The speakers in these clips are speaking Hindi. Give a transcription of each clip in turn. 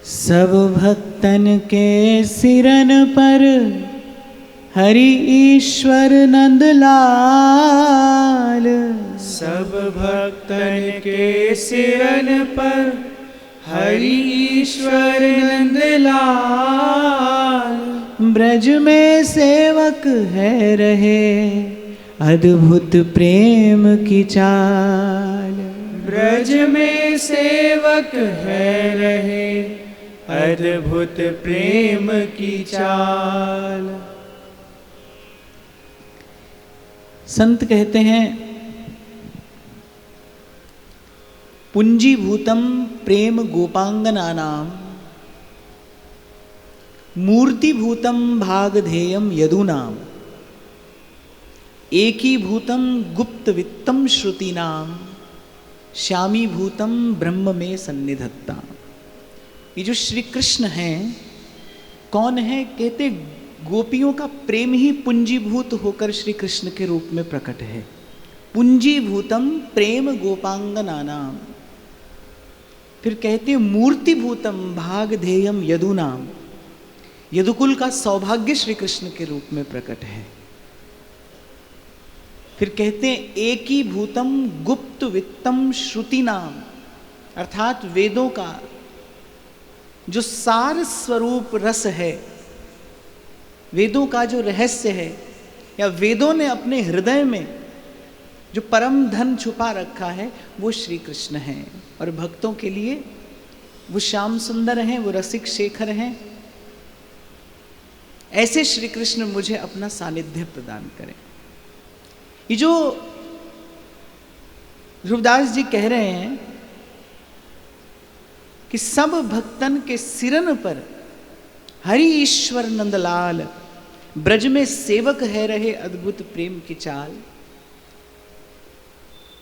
सब भक्तन के सिरन पर हरि ईश्वर नंदलाल। सब भक्तन के सिरन पर हरि ईश्वर नंदलाल। ब्रज में सेवक है रहे अद्भुत प्रेम की चाल। ब्रज में सेवक है रहे अद्भुत प्रेम की चाल। संत कहते हैं पुंजीभूतम प्रेम गोपांगनानाम मूर्तिभूतम भागधेयम यदूनाम एकीभूतम गुप्त वित्तम श्रुतीनाम श्यामीभूतम ब्रह्म में सन्निधत्ता। ये जो श्री कृष्ण हैं कौन है? कहते गोपियों का प्रेम ही पुंजीभूत होकर श्री कृष्ण के रूप में प्रकट है। पुंजीभूतम प्रेम गोपांगनानाम। फिर कहते मूर्तिभूतम भागधेयम यदूनाम। यदुकुल का सौभाग्य श्री कृष्ण के रूप में प्रकट है। फिर कहते हैं एकीभूतम गुप्त वित्तम श्रुति नाम, अर्थात वेदों का जो सार स्वरूप रस है, वेदों का जो रहस्य है, या वेदों ने अपने हृदय में जो परम धन छुपा रखा है वो श्री कृष्ण हैं। और भक्तों के लिए वो श्याम सुंदर हैं, वो रसिक शेखर हैं। ऐसे श्री कृष्ण मुझे अपना सानिध्य प्रदान करें। ये जो ध्रुवदास जी कह रहे हैं कि सब भक्तन के सिरन पर हरि ईश्वर नंदलाल, ब्रज में सेवक है रहे अद्भुत प्रेम की चाल।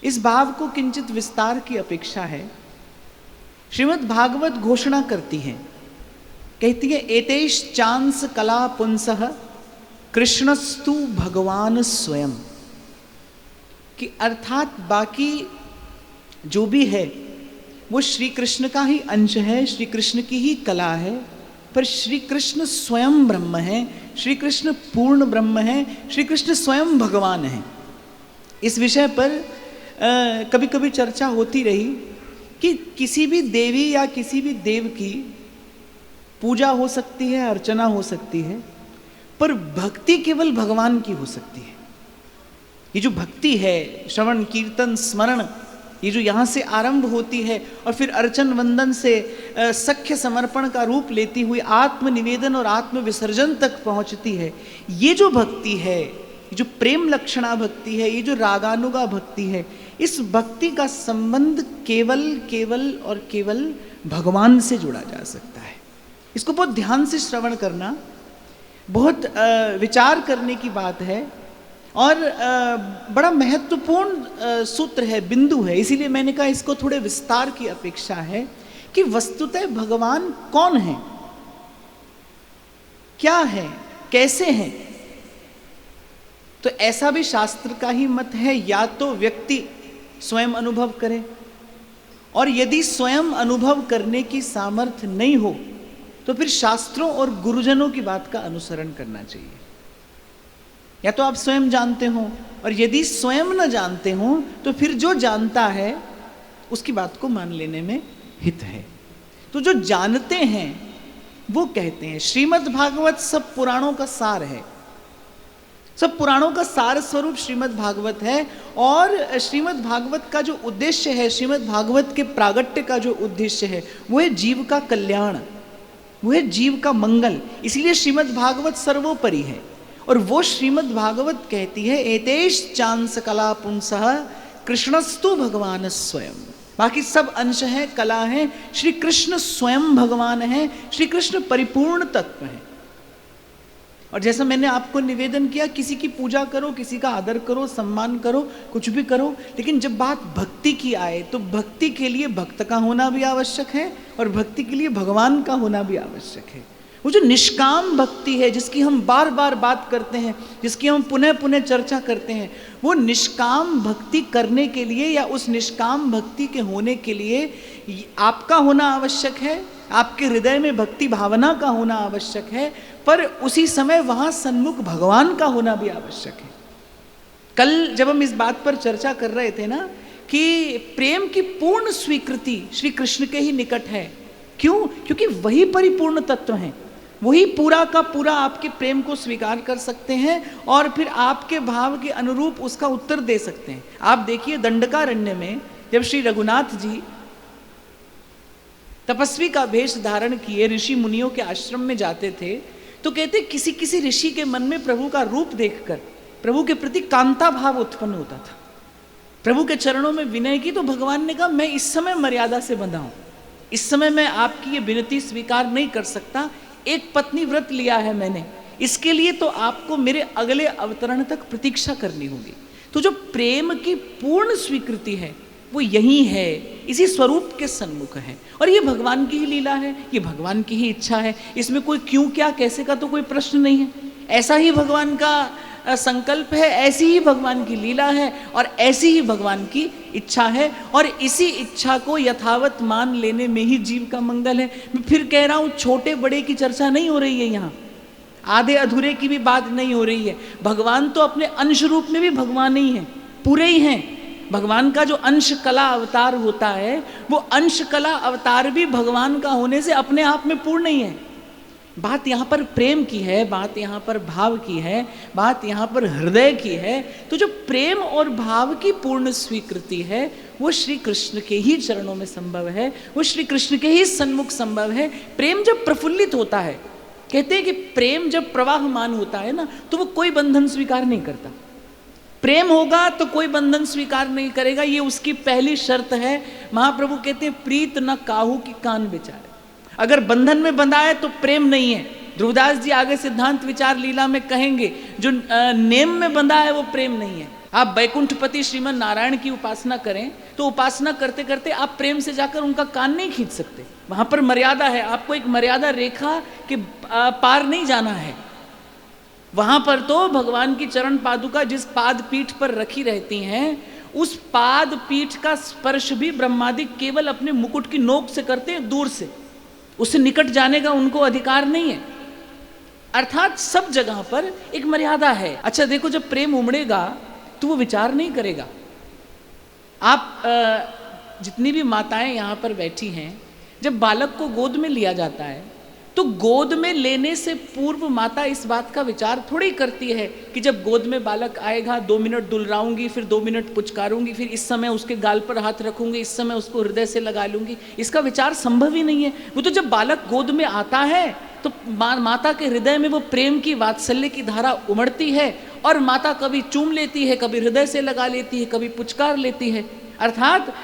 इस भाव को किंचित विस्तार की अपेक्षा है। श्रीमद् भागवत घोषणा करती है, कहती है एतेश चांस कला पुंसः कृष्णस्तु भगवान स्वयं। कि अर्थात बाकी जो भी है वो श्री कृष्ण का ही अंश है, श्री कृष्ण की ही कला है, पर श्री कृष्ण स्वयं ब्रह्म है, श्री कृष्ण पूर्ण ब्रह्म है, श्री कृष्ण स्वयं भगवान है। इस विषय पर कभी कभी चर्चा होती रही कि किसी भी देवी या किसी भी देव की पूजा हो सकती है, अर्चना हो सकती है, पर भक्ति केवल भगवान की हो सकती है। ये जो भक्ति है, श्रवण कीर्तन स्मरण, ये जो यहाँ से आरंभ होती है और फिर अर्चन वंदन से सख्य समर्पण का रूप लेती हुई आत्मनिवेदन और आत्म विसर्जन तक पहुँचती है, ये जो भक्ति है, ये जो प्रेम लक्षणा भक्ति है, ये जो रागानुगा भक्ति है, इस भक्ति का संबंध केवल केवल और केवल भगवान से जुड़ा जा सकता है। इसको बहुत ध्यान से श्रवण करना, बहुत विचार करने की बात है और बड़ा महत्वपूर्ण सूत्र है, बिंदु है। इसीलिए मैंने कहा इसको थोड़े विस्तार की अपेक्षा है कि वस्तुतः भगवान कौन है, क्या है, कैसे हैं। तो ऐसा भी शास्त्र का ही मत है, या तो व्यक्ति स्वयं अनुभव करे, और यदि स्वयं अनुभव करने की सामर्थ्य नहीं हो तो फिर शास्त्रों और गुरुजनों की बात का अनुसरण करना चाहिए। या तो आप स्वयं जानते हो, और यदि स्वयं न जानते हो तो फिर जो जानता है उसकी बात को मान लेने में हित है। तो जो जानते हैं वो कहते हैं, श्रीमद् भागवत सब पुराणों का सार है, सब पुराणों का सार स्वरूप श्रीमद् भागवत है। और श्रीमद् भागवत का जो उद्देश्य है, श्रीमद् भागवत के प्रागट्य का जो उद्देश्य है, वो है जीव का कल्याण, वो है जीव का मंगल। इसलिए श्रीमद् भागवत सर्वोपरि है। और वो श्रीमद् भागवत कहती है एतेश चांस कला पुंसः कृष्णस्तु भगवान स्वयं। बाकी सब अंश हैं, कला है, श्री कृष्ण स्वयं भगवान है, श्री कृष्ण परिपूर्ण तत्व है। और जैसा मैंने आपको निवेदन किया, किसी की पूजा करो, किसी का आदर करो, सम्मान करो, कुछ भी करो, लेकिन जब बात भक्ति की आए तो भक्ति के लिए भक्त का होना भी आवश्यक है और भक्ति के लिए भगवान का होना भी आवश्यक है। वो जो निष्काम भक्ति है, जिसकी हम बार बार बात करते हैं, जिसकी हम पुनः पुनः चर्चा करते हैं, वो निष्काम भक्ति करने के लिए या उस निष्काम भक्ति के होने के लिए आपका होना आवश्यक है, आपके हृदय में भक्ति भावना का होना आवश्यक है, पर उसी समय वहाँ सन्मुख भगवान का होना भी आवश्यक है। कल जब हम इस बात पर चर्चा कर रहे थे ना कि प्रेम की पूर्ण स्वीकृति श्री कृष्ण के ही निकट है। क्यों? क्योंकि वही परिपूर्ण तत्व हैं, वही पूरा का पूरा आपके प्रेम को स्वीकार कर सकते हैं और फिर आपके भाव के अनुरूप उसका उत्तर दे सकते हैं। आप देखिए दंडकारण्य में जब श्री रघुनाथ जी तपस्वी का भेष धारण किए ऋषि मुनियों के आश्रम में जाते थे, तो कहते किसी किसी ऋषि के मन में प्रभु का रूप देखकर प्रभु के प्रति कांता भाव उत्पन्न होता था। प्रभु के चरणों में विनय की तो भगवान ने कहा मैं इस समय मर्यादा से बंधा हूं, इस समय मैं आपकी ये विनती स्वीकार नहीं कर सकता, एक पत्नी व्रत लिया है मैंने, इसके लिए तो आपको मेरे अगले अवतरण तक प्रतीक्षा करनी होगी। तो जो प्रेम की पूर्ण स्वीकृति है वो यही है, इसी स्वरूप के सन्मुख है। और ये भगवान की ही लीला है, ये भगवान की ही इच्छा है, इसमें कोई क्यों क्या कैसे का तो कोई प्रश्न नहीं है। ऐसा ही भगवान का संकल्प है, ऐसी ही भगवान की लीला है और ऐसी ही भगवान की इच्छा है, और इसी इच्छा को यथावत मान लेने में ही जीव का मंगल है। मैं फिर कह रहा हूँ, छोटे बड़े की चर्चा नहीं हो रही है यहाँ, आधे अधूरे की भी बात नहीं हो रही है। भगवान तो अपने अंश रूप में भी भगवान ही है, पूरे ही हैं। भगवान का जो अंश कला अवतार होता है, वो अंश कला अवतार भी भगवान का होने से अपने आप में पूर्ण ही है। बात यहाँ पर प्रेम की है, बात यहाँ पर भाव की है, बात यहाँ पर हृदय की है। तो जो प्रेम और भाव की पूर्ण स्वीकृति है वो श्री कृष्ण के ही चरणों में संभव है, वो श्री कृष्ण के ही सन्मुख संभव है। प्रेम जब प्रफुल्लित होता है, कहते हैं कि प्रेम जब प्रवाहमान होता है ना, तो वो कोई बंधन स्वीकार नहीं करता। प्रेम होगा तो कोई बंधन स्वीकार नहीं करेगा, ये उसकी पहली शर्त है। महाप्रभु कहते हैं प्रीत न काहू की कान बेचारे। अगर बंधन में बंधा है तो प्रेम नहीं है। ध्रुवदास जी आगे सिद्धांत विचार लीला में कहेंगे, जो नेम में बंधा है वो प्रेम नहीं है। आप वैकुंठपति श्रीमन नारायण की उपासना करें तो उपासना करते करते आप प्रेम से जाकर उनका कान नहीं खींच सकते, वहां पर मर्यादा है, आपको एक मर्यादा रेखा के पार नहीं जाना है। वहां पर तो भगवान की चरण पादुका जिस पाद पीठ पर रखी रहती हैं, उस पाद पीठ का स्पर्श भी ब्रह्मादि केवल अपने मुकुट की नोक से करते हैं, दूर से, उससे निकट जाने का उनको अधिकार नहीं है। अर्थात सब जगह पर एक मर्यादा है। अच्छा देखो, जब प्रेम उमड़ेगा तो वो विचार नहीं करेगा। आप जितनी भी माताएं यहाँ पर बैठी हैं, जब बालक को गोद में लिया जाता है तो गोद में लेने से पूर्व माता इस बात का विचार थोड़ी करती है कि जब गोद में बालक आएगा 2 मिनट दुलराऊंगी, फिर 2 मिनट पुचकारूंगी, फिर इस समय उसके गाल पर हाथ रखूंगी, इस समय उसको हृदय से लगा लूंगी। इसका विचार संभव ही नहीं है। वो तो जब बालक गोद में आता है तो माता के हृदय में वो प्रेम की वात्सल्य की धारा उमड़ती है और माता कभी चूम लेती है, कभी हृदय से लगा लेती है, कभी पुचकार लेती है। अर्थात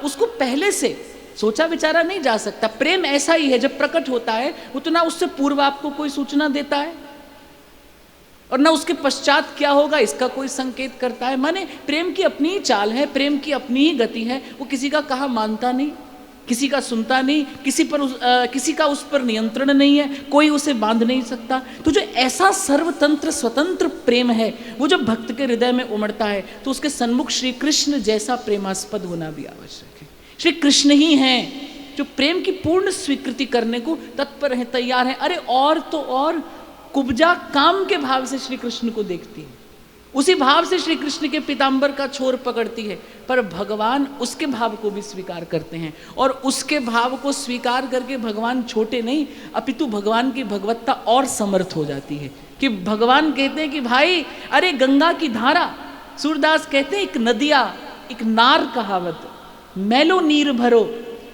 उसको पहले से सोचा विचारा नहीं जा सकता। प्रेम ऐसा ही है, जब प्रकट होता है उतना उससे पूर्व आपको कोई सूचना देता है और ना उसके पश्चात क्या होगा इसका कोई संकेत करता है। माने प्रेम की अपनी ही चाल है, प्रेम की अपनी ही गति है। वो किसी का कहा मानता नहीं, किसी का सुनता नहीं, किसी का उस पर नियंत्रण नहीं है, कोई उसे बांध नहीं सकता। तो जो ऐसा सर्वतंत्र स्वतंत्र प्रेम है, वो जब भक्त के हृदय में उमड़ता है तो उसके सन्मुख श्री कृष्ण जैसा प्रेमास्पद होना भी आवश्यक है। श्री कृष्ण ही हैं जो प्रेम की पूर्ण स्वीकृति करने को तत्पर हैं, तैयार हैं। अरे और तो और कुब्जा काम के भाव से श्री कृष्ण को देखती है, उसी भाव से श्री कृष्ण के पीताम्बर का छोर पकड़ती है, पर भगवान उसके भाव को भी स्वीकार करते हैं और उसके भाव को स्वीकार करके भगवान छोटे नहीं, अपितु भगवान की भगवत्ता और समर्थ हो जाती है। कि भगवान कहते हैं कि भाई अरे गंगा की धारा, सूरदास कहते हैं एक नदिया एक नार कहावत, मैलो नीर भरो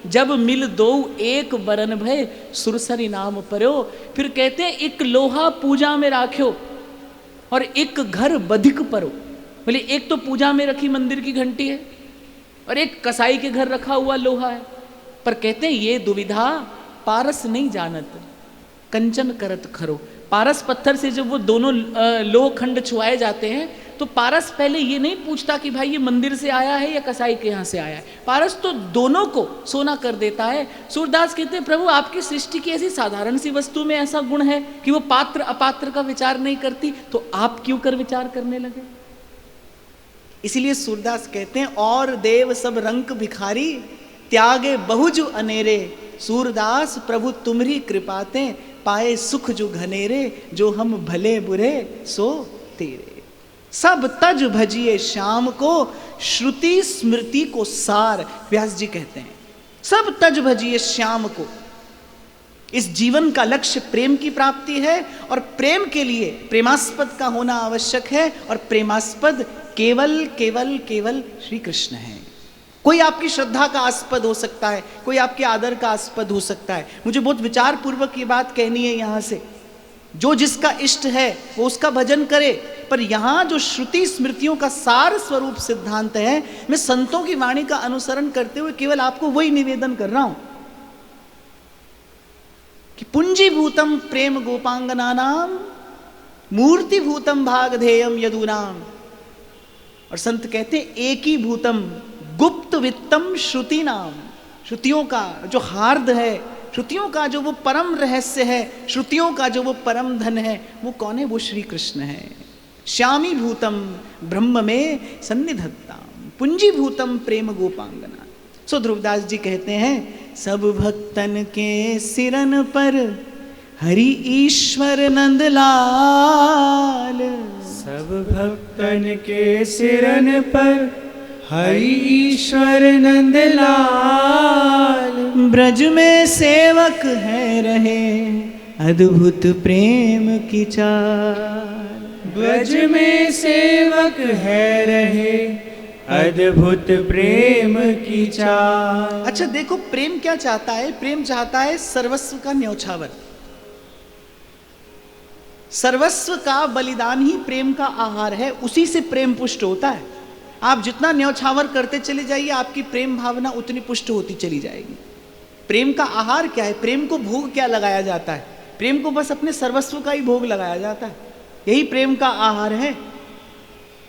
जब मिल दो एक बरन भय सुरसरी नाम परो। फिर कहते हैं एक लोहा पूजा में राख्यो और एक घर बधिक परो। बोले एक तो पूजा में रखी मंदिर की घंटी है और एक कसाई के घर रखा हुआ लोहा है, पर कहते हैं ये दुविधा पारस नहीं जानत कंचन करत खरो। पारस पत्थर से जब वो दोनों लोह खंड छुआए जाते हैं तो तो पारस पहले ये नहीं पूछता कि भाई ये मंदिर से आया है या कसाई के यहाँ से आया है, पारस तो दोनों को सोना कर देता है। सूरदास कहते हैं प्रभु आपकी सृष्टि की ऐसी साधारण सी वस्तु में ऐसा गुण है कि वो पात्र अपात्र का विचार नहीं करती, तो आप क्यों कर विचार करने लगे। इसीलिए सूरदास कहते हैं और देव सब रंक भिखारी त्यागे बहुजु अनेरे, सूरदास प्रभु तुम्हारी कृपाते पाए सुख जो घनेरे, जो हम भले बुरे सो तेरे। सब तज भजिए श्याम को श्रुति स्मृति को सार, व्यास जी कहते हैं सब तज भजिए श्याम को। इस जीवन का लक्ष्य प्रेम की प्राप्ति है और प्रेम के लिए प्रेमास्पद का होना आवश्यक है, और प्रेमास्पद केवल केवल केवल श्री कृष्ण है। कोई आपकी श्रद्धा का आस्पद हो सकता है, कोई आपके आदर का आस्पद हो सकता है। मुझे बहुत विचार पूर्वक ये बात कहनी है यहाँ से, जो जिसका इष्ट है वो उसका भजन करे, पर यहाँ जो श्रुति स्मृतियों का सार स्वरूप सिद्धांत है, मैं संतों की वाणी का अनुसरण करते हुए केवल आपको वही निवेदन कर रहा हूं कि पुंजीभूतम प्रेम गोपांगनानाम मूर्तिभूतम भागधेयम यदूनाम। और संत कहते हैं एकी भूतम गुप्त वित्तम श्रुति नाम। श्रुतियों का जो हार्द है, श्रुतियों का जो वो परम रहस्य है, श्रुतियों का जो वो परम धन है, वो कौन है? वो श्री कृष्ण है। श्यामी भूतम ब्रह्म में सन्निधत्ताम पुंजीभूतम प्रेम गोपांगना। सो ध्रुवदास जी कहते हैं सब भक्तन के सिरन पर हरि ईश्वर नंदलाल, सब भक्तन के सिरन पर हरि ईश्वर नंदलाल, ब्रज में सेवक है रहे अद्भुत प्रेम की चाल, ब्रज में सेवक है रहे अद्भुत प्रेम की चाल। अच्छा देखो प्रेम क्या चाहता है? प्रेम चाहता है सर्वस्व का न्यौछावर, सर्वस्व का बलिदान ही प्रेम का आहार है, उसी से प्रेम पुष्ट होता है। आप जितना न्यौछावर करते चले जाइए आपकी प्रेम भावना उतनी पुष्ट होती चली जाएगी। प्रेम का आहार क्या है? प्रेम को भोग क्या लगाया जाता है? प्रेम को बस अपने सर्वस्व का ही भोग लगाया जाता है, यही प्रेम का आहार है।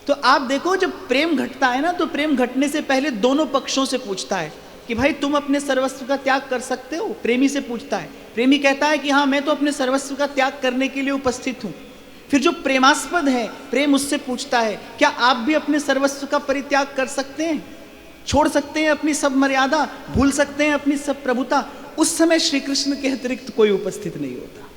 तो आप देखो जब प्रेम घटता है ना, तो प्रेम घटने से पहले दोनों पक्षों से पूछता है कि भाई तुम अपने सर्वस्व का त्याग कर सकते हो? प्रेमी से पूछता है। प्रेमी कहता है कि हाँ मैं तो अपने सर्वस्व का त्याग करने के लिए उपस्थित हूं। फिर जो प्रेमास्पद है प्रेम उससे पूछता है क्या आप भी अपने सर्वस्व का परित्याग कर सकते हैं, छोड़ सकते हैं अपनी सब मर्यादा, भूल सकते हैं अपनी सब प्रभुता? उस समय श्री कृष्ण के अतिरिक्त कोई उपस्थित नहीं होता।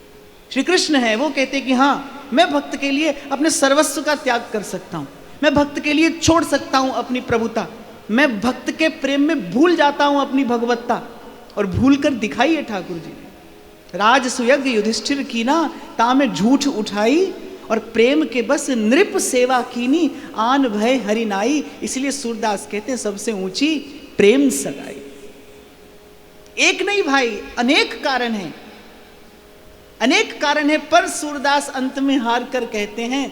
श्री कृष्ण है वो कहते कि हाँ मैं भक्त के लिए अपने सर्वस्व का त्याग कर सकता हूँ, मैं भक्त के लिए छोड़ सकता हूँ अपनी प्रभुता, मैं भक्त के प्रेम में भूल जाता हूँ अपनी भगवत्ता। और भूल कर दिखाई है ठाकुर जी ने, राजसुयज्ञ युधिष्ठिर कीना तामे झूठ उठाई, और प्रेम के बस नृप सेवा कीनी आन भय हरि नाई। इसलिए सूरदास कहते हैं सबसे ऊंची प्रेम सगाई। एक नहीं भाई अनेक कारण हैं, अनेक कारण है, पर सूरदास अंत में हार कर कहते हैं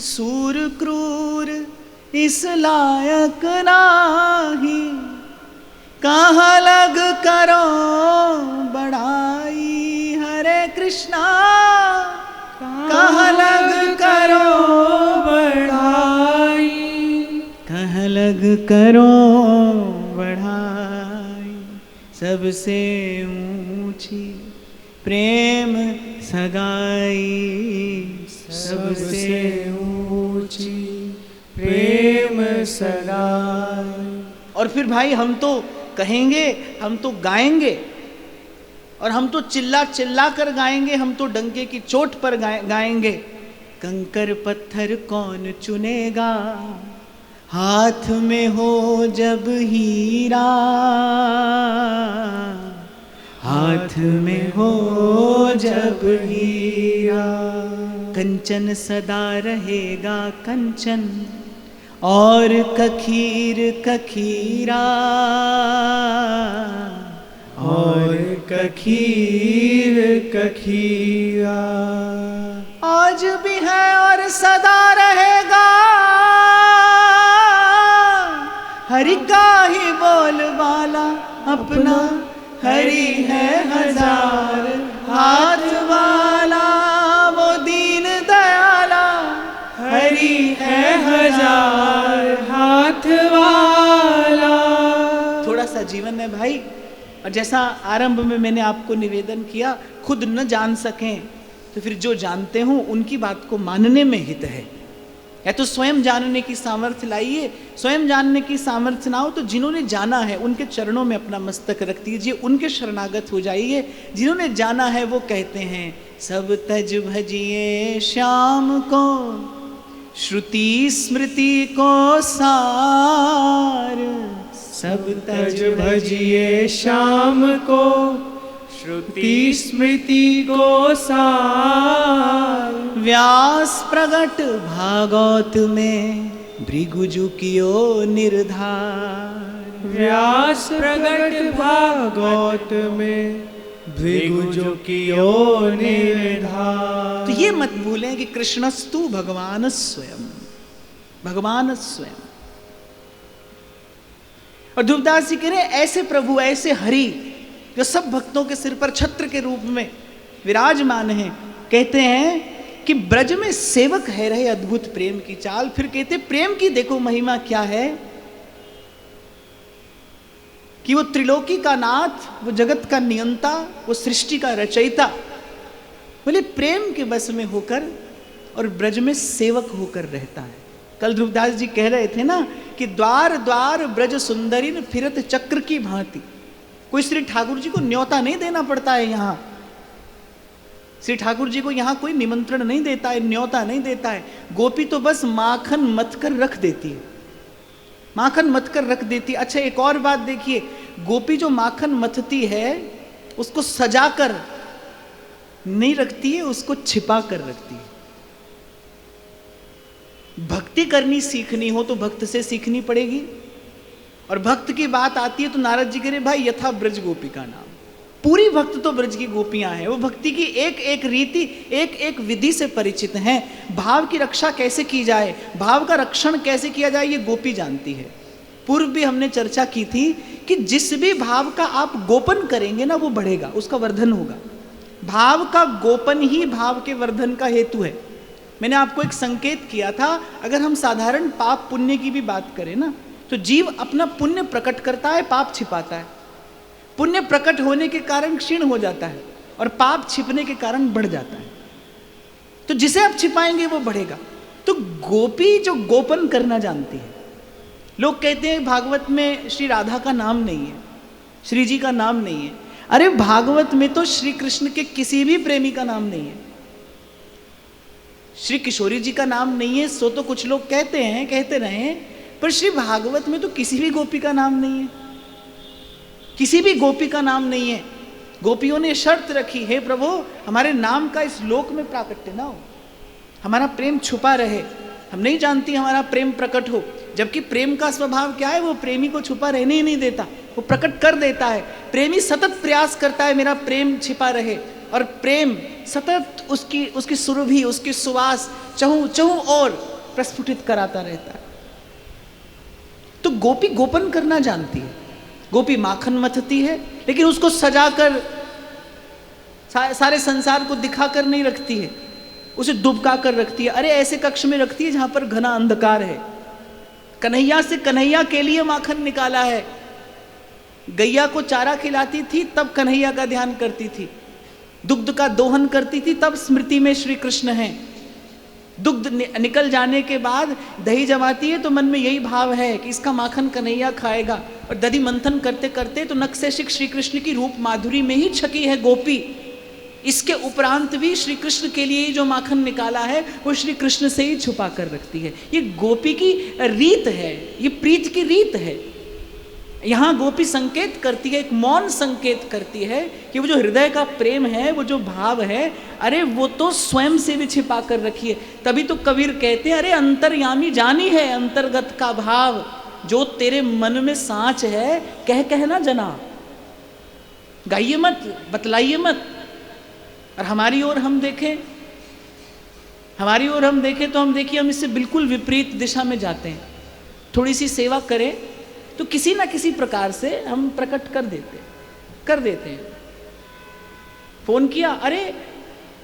सूर क्रूर इस लायक नाही, कहाँ लग करो बड़ाई। हरे कृष्णा कहाँ लग करो बढ़ाई, कहाँ लग करो बढ़ाई। सबसे ऊंची प्रेम सगाई, सबसे ऊंची प्रेम सगाई। और फिर भाई हम तो कहेंगे, हम तो गाएंगे, और हम तो चिल्ला चिल्ला कर गाएंगे, हम तो डंके की चोट पर गाएंगे। कंकर पत्थर कौन चुनेगा, हाथ में हो जब हीरा, हाथ में हो जब हीरा। कंचन सदा रहेगा कंचन, और कखीर कखीरा, और कखीर कखीरा। आज भी है और सदा रहेगा, हरि का ही बोलबाला अपना, हरि है हजार हाथ वाला, वो दीन दयाला, हरि है और जैसा आरंभ में मैंने आपको निवेदन किया, खुद न जान सकें तो फिर जो जानते हों उनकी बात को मानने में हित है। या तो स्वयं जानने की सामर्थ्य लाइए, स्वयं जानने की सामर्थ्य ना हो तो जिन्होंने जाना है उनके चरणों में अपना मस्तक रख दीजिए, उनके शरणागत हो जाइए। जिन्होंने जाना है वो कहते हैं, सब तज भजिए श्याम को, श्रुति स्मृति को सार। सब तज भजिए श्याम को, श्रुति स्मृति को सार। व्यास प्रगट भागवत में भृगुजु कियो निर्धार। व्यास प्रगट भागवत में भृगुजु कियो निर्धार। तो ये मत भूलें कि कृष्णस्तु भगवान स्वयं, भगवान स्वयं। और ध्रुवदास जी कह रहे ऐसे प्रभु, ऐसे हरि जो सब भक्तों के सिर पर छत्र के रूप में विराजमान हैं, कहते हैं कि ब्रज में सेवक है रहे अद्भुत प्रेम की चाल। फिर कहते प्रेम की देखो महिमा क्या है, कि वो त्रिलोकी का नाथ, वो जगत का नियंता, वो सृष्टि का रचयिता, बोले प्रेम के बस में होकर और ब्रज में सेवक होकर रहता है। कल ध्रुवदास जी कह रहे थे ना कि द्वार द्वार ब्रज सुंदरीन फिरत चक्र की भांति। कोई श्री ठाकुर जी को न्योता नहीं देना पड़ता है यहाँ, श्री ठाकुर जी को यहाँ कोई निमंत्रण नहीं देता है, न्योता नहीं देता है। गोपी तो बस माखन मत कर रख देती है, माखन मत कर रख देती है। अच्छा एक और बात देखिए, गोपी जो माखन मथती है उसको सजा कर नहीं रखती है, उसको छिपा कर रखती है। भक्ति करनी सीखनी हो तो भक्त से सीखनी पड़ेगी। और भक्त की बात आती है तो नारद जी कह रहे भाई यथा ब्रज गोपी का नाम, पूरी भक्त तो ब्रज की गोपियां हैं। वो भक्ति की एक एक रीति, एक एक विधि से परिचित हैं। भाव की रक्षा कैसे की जाए, भाव का रक्षण कैसे किया जाए, ये गोपी जानती है। पूर्व भी हमने चर्चा की थी कि जिस भी भाव का आप गोपन करेंगे ना वो बढ़ेगा, उसका वर्धन होगा। भाव का गोपन ही भाव के वर्धन का हेतु है। मैंने आपको एक संकेत किया था, अगर हम साधारण पाप पुण्य की भी बात करें ना तो जीव अपना पुण्य प्रकट करता है, पाप छिपाता है। पुण्य प्रकट होने के कारण क्षीण हो जाता है और पाप छिपने के कारण बढ़ जाता है। तो जिसे आप छिपाएंगे वो बढ़ेगा। तो गोपी जो गोपन करना जानती है। लोग कहते हैं भागवत में श्री राधा का नाम नहीं है, श्री जी का नाम नहीं है। अरे भागवत में तो श्री कृष्ण के किसी भी प्रेमी का नाम नहीं है। श्री किशोरी जी का नाम नहीं है, सो तो कुछ लोग कहते हैं, कहते रहे, पर श्री भागवत में तो किसी भी गोपी का नाम नहीं है, किसी भी गोपी का नाम नहीं है। गोपियों ने शर्त रखी, हे प्रभु हमारे नाम का इस लोक में प्राकट्य ना हो, हमारा प्रेम छुपा रहे, हम नहीं जानती हमारा प्रेम प्रकट हो। जबकि प्रेम का स्वभाव क्या है, वो प्रेमी को छुपा रहने ही नहीं देता, वो प्रकट कर देता है। प्रेमी सतत प्रयास करता है मेरा प्रेम छिपा रहे, और प्रेम सतत उसकी सुरभि, उसकी सुवास चहु और प्रस्फुटित कराता रहता है। तो गोपी गोपन करना जानती है। गोपी माखन मथती है लेकिन उसको सजाकर सारे संसार को दिखाकर नहीं रखती है, उसे दुबका कर रखती है। अरे ऐसे कक्ष में रखती है जहां पर घना अंधकार है। कन्हैया से कन्हैया के लिए माखन निकाला है। गैया को चारा खिलाती थी तब कन्हैया का ध्यान करती थी, दुग्ध का दोहन करती थी तब स्मृति में श्री कृष्ण हैं। दुग्ध निकल जाने के बाद दही जमाती है तो मन में यही भाव है कि इसका माखन कन्हैया खाएगा। और दधि मंथन करते करते तो नख से शिख श्री कृष्ण की रूप माधुरी में ही छकी है गोपी। इसके उपरांत भी श्री कृष्ण के लिए जो माखन निकाला है वो श्री कृष्ण से ही छुपा कर रखती है। ये गोपी की रीत है, ये प्रीत की रीत है। यहाँ गोपी संकेत करती है, एक मौन संकेत करती है कि वो जो हृदय का प्रेम है, वो जो भाव है, अरे वो तो स्वयं से भी छिपा कर रखी है। तभी तो कबीर कहते हैं, अरे अंतर्यामी जानी है अंतर्गत का भाव, जो तेरे मन में सांच है कह कहना जना, गाइए मत, बतलाइए मत। और हमारी ओर हम देखें, हमारी ओर हम देखें तो हम देखिए हम इससे बिल्कुल विपरीत दिशा में जाते हैं। थोड़ी सी सेवा करें तो किसी ना किसी प्रकार से हम प्रकट कर देते हैं। फोन किया, अरे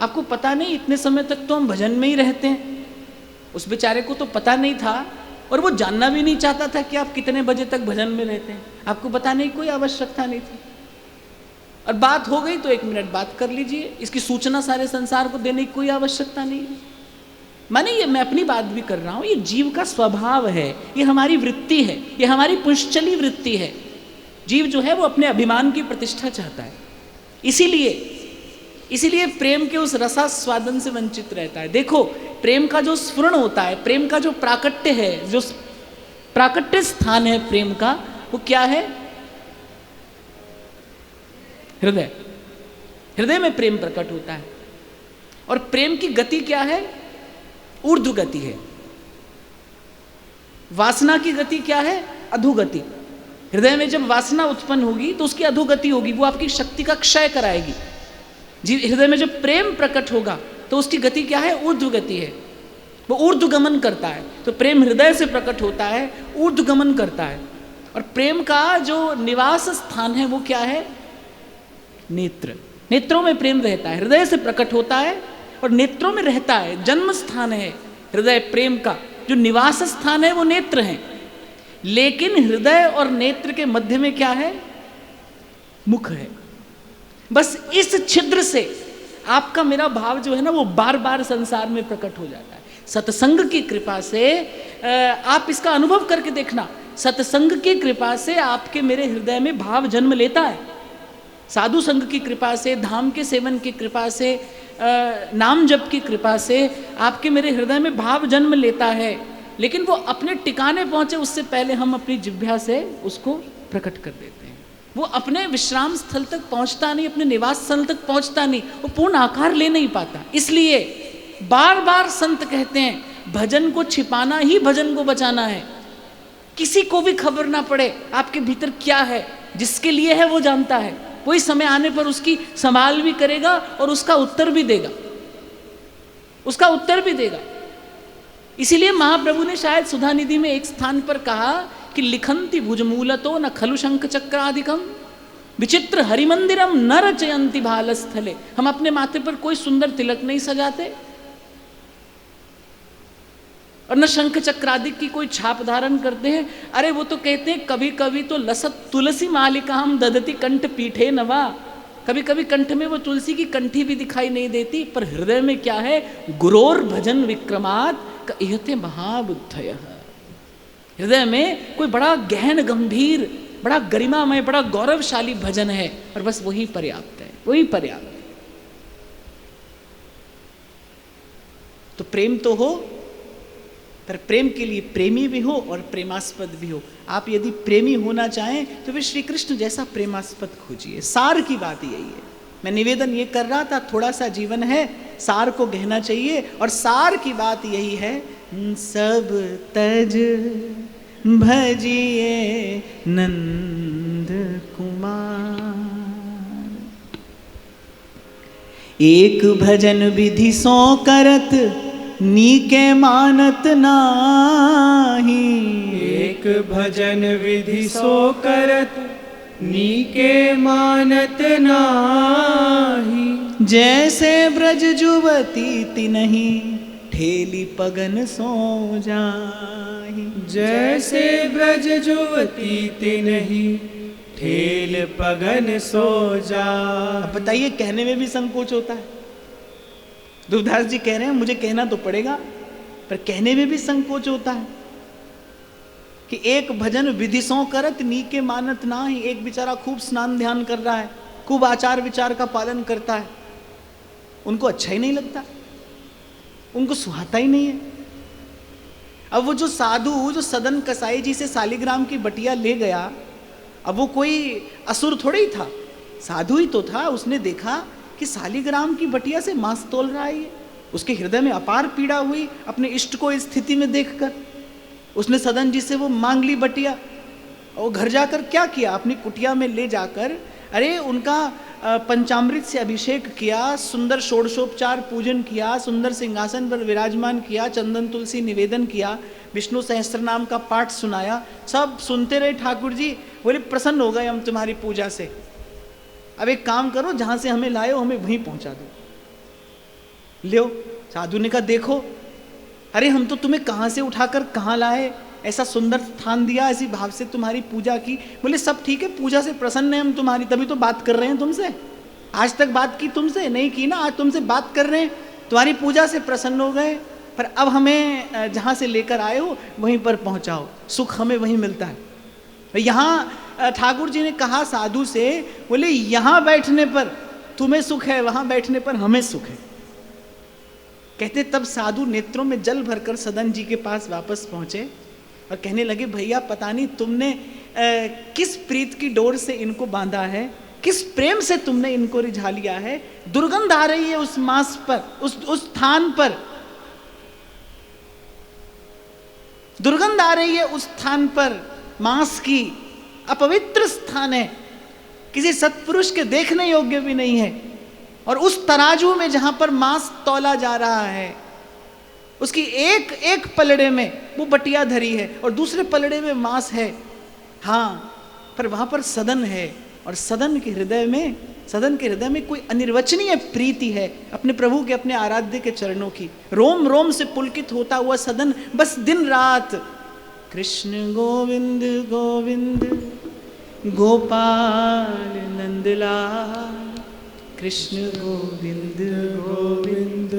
आपको पता नहीं इतने समय तक तो हम भजन में ही रहते हैं। उस बेचारे को तो पता नहीं था और वो जानना भी नहीं चाहता था कि आप कितने बजे तक भजन में रहते हैं। आपको बताने की कोई आवश्यकता नहीं थी। और बात हो गई तो 1 मिनट बात कर लीजिए, इसकी सूचना सारे संसार को देने की कोई आवश्यकता नहीं है। माने ये मैं अपनी बात भी कर रहा हूं, ये जीव का स्वभाव है, ये हमारी वृत्ति है, ये हमारी पुंश्चली वृत्ति है। जीव जो है वो अपने अभिमान की प्रतिष्ठा चाहता है, इसीलिए प्रेम के उस रसास्वादन से वंचित रहता है। देखो प्रेम का जो स्फुरण होता है, प्रेम का जो प्राकट्य है, जो प्राकट्य स्थान है प्रेम का, वो क्या है? हृदय। हृदय में प्रेम प्रकट होता है। और प्रेम की गति क्या है? ऊर्ध्व गति है। वासना की गति क्या है? अधोगति। हृदय में जब वासना उत्पन्न होगी तो उसकी अधोगति होगी, वो आपकी शक्ति का क्षय कराएगी। जी, हृदय में जब प्रेम प्रकट होगा तो उसकी गति क्या है? ऊर्ध्व गति है, वो ऊर्ध्वगमन करता है। तो प्रेम हृदय से प्रकट होता है, ऊर्ध्वगमन करता है। और प्रेम का जो निवास स्थान है वो क्या है? नेत्र। नेत्रों में प्रेम रहता है, हृदय से प्रकट होता है और नेत्रों में रहता है। जन्म स्थान है हृदय प्रेम का, जो निवास स्थान है वो नेत्र है। लेकिन हृदय और नेत्र के मध्य में क्या है? मुख है। बस इस छिद्र से आपका मेरा भाव जो है ना वो बार बार संसार में प्रकट हो जाता है। सत्संग की कृपा से आप इसका अनुभव करके देखना, सत्संग की कृपा से आपके मेरे हृदय में भाव जन्म लेता है। साधु संघ की कृपा से, धाम के सेवन की कृपा से, नाम जप की कृपा से आपके मेरे हृदय में भाव जन्म लेता है। लेकिन वो अपने ठिकाने पहुंचे उससे पहले हम अपनी जिह्वा से उसको प्रकट कर देते हैं। वो अपने विश्राम स्थल तक पहुंचता नहीं, अपने निवास स्थल तक पहुंचता नहीं, वो पूर्ण आकार ले नहीं पाता। इसलिए बार बार संत कहते हैं भजन को छिपाना ही भजन को बचाना है। किसी को भी खबर ना पड़े आपके भीतर क्या है, जिसके लिए है वो जानता है। कोई समय आने पर उसकी संभाल भी करेगा और उसका उत्तर भी देगा, उसका उत्तर भी देगा। इसीलिए महाप्रभु ने शायद सुधा निधि में एक स्थान पर कहा कि लिखंति भुजमूलतो न खलु शंख चक्रादिकम विचित्र हरिमंदिरम न रचयंति भालस्थले। हम अपने माथे पर कोई सुंदर तिलक नहीं सजाते और न शंख चक्रादिक की कोई छाप धारण करते हैं। अरे वो तो कहते हैं कभी कभी तो लसत तुलसी मालिका हम ददती कंठ पीठे नवा, कभी कभी कंठ में वो तुलसी की कंठी भी दिखाई नहीं देती, पर हृदय में क्या है? गुरोर भजन विक्रमात् कहते महाबुद्धय। हृदय में कोई बड़ा गहन गंभीर, बड़ा गरिमामय, बड़ा गौरवशाली भजन है और बस वही पर्याप्त है, वही पर्याप्त है। तो प्रेम तो हो, पर प्रेम के लिए प्रेमी भी हो और प्रेमास्पद भी हो। आप यदि प्रेमी होना चाहें तो फिर श्री कृष्ण जैसा प्रेमास्पद खोजिए। सार की बात यही है। मैं निवेदन ये कर रहा था, थोड़ा सा जीवन है, सार को गहना चाहिए। और सार की बात यही है, सब तज भजिए नंद कुमार। एक भजन विधि सो करत नीके मानत नाही। एक भजन विधि सो करत नीके मानत नाही। जैसे ब्रज जुवती तिनहि ठेली पगन सो जाहि। जैसे ब्रज जुवती तिनहि ठेल पगन सो जा। अब बताइए, कहने में भी संकोच होता है। ध्रुवदास जी कह रहे हैं मुझे कहना तो पड़ेगा, पर कहने में भी संकोच होता है कि एक भजन विधि सो करत नीके मानत नाही। एक बेचारा खूब स्नान ध्यान कर रहा है, खूब आचार विचार का पालन करता है, उनको अच्छा ही नहीं लगता, उनको सुहाता ही नहीं है। अब वो जो साधु जो सदन कसाई जी से शालिग्राम की बटिया ले गया, अब वो कोई असुर थोड़ा ही था, साधु ही तो था। उसने देखा कि शालिग्राम की बटिया से मांस तोल रहा है ये। उसके हृदय में अपार पीड़ा हुई अपने इष्ट को इस स्थिति में देखकर। उसने सदन जी से वो मांग ली बटिया और घर जाकर क्या किया, अपनी कुटिया में ले जाकर अरे उनका पंचामृत से अभिषेक किया, सुंदर षोडशोपचार पूजन किया, सुंदर सिंहासन पर विराजमान किया, चंदन तुलसी निवेदन किया, विष्णु सहस्त्र नाम का पाठ सुनाया। सब सुनते रहे ठाकुर जी। बोले प्रसन्न हो गए हम तुम्हारी पूजा से, अब एक काम करो, जहां से हमें लाए हो हमें वहीं पहुंचा दो। लो, साधु ने कहा देखो, अरे हम तो तुम्हें कहां से उठाकर कहां लाए, ऐसा सुंदर स्थान दिया, ऐसी भाव से तुम्हारी पूजा की। बोले सब ठीक है, पूजा से प्रसन्न है हम तुम्हारी, तभी तो बात कर रहे हैं तुमसे। आज तक बात की तुमसे नहीं की ना, आज तुमसे बात कर रहे हैं, तुम्हारी पूजा से प्रसन्न हो गए, पर अब हमें जहाँ से लेकर आए हो वहीं पर पहुँचाओ, सुख हमें वहीं मिलता है। यहाँ ठाकुर जी ने कहा साधु से, बोले यहाँ बैठने पर तुम्हें सुख है, वहाँ बैठने पर हमें सुख है। कहते तब साधु नेत्रों में जल भरकर सदन जी के पास वापस पहुँचे और कहने लगे, भैया पता नहीं तुमने किस प्रीत की डोर से इनको बांधा है, किस प्रेम से तुमने इनको रिझा लिया है। दुर्गंध आ रही है उस मांस पर, उस स्थान पर दुर्गंध आ रही है, उस स्थान पर मांस की, अपवित्र स्थान है, किसी सत्पुरुष के देखने योग्य भी नहीं है। और उस तराजू में जहां पर मांस तौला जा रहा है, उसकी एक एक पलड़े में वो बटिया धरी है और दूसरे पलड़े में मांस है। हाँ, पर वहां पर सदन है और सदन के हृदय में कोई अनिर्वचनीय प्रीति है अपने प्रभु के, अपने आराध्य के चरणों की। रोम रोम से पुलकित होता हुआ सदन बस दिन रात कृष्ण गोविंद गोविंद गोपाल नंदलाल, कृष्ण गोविंद गोविंद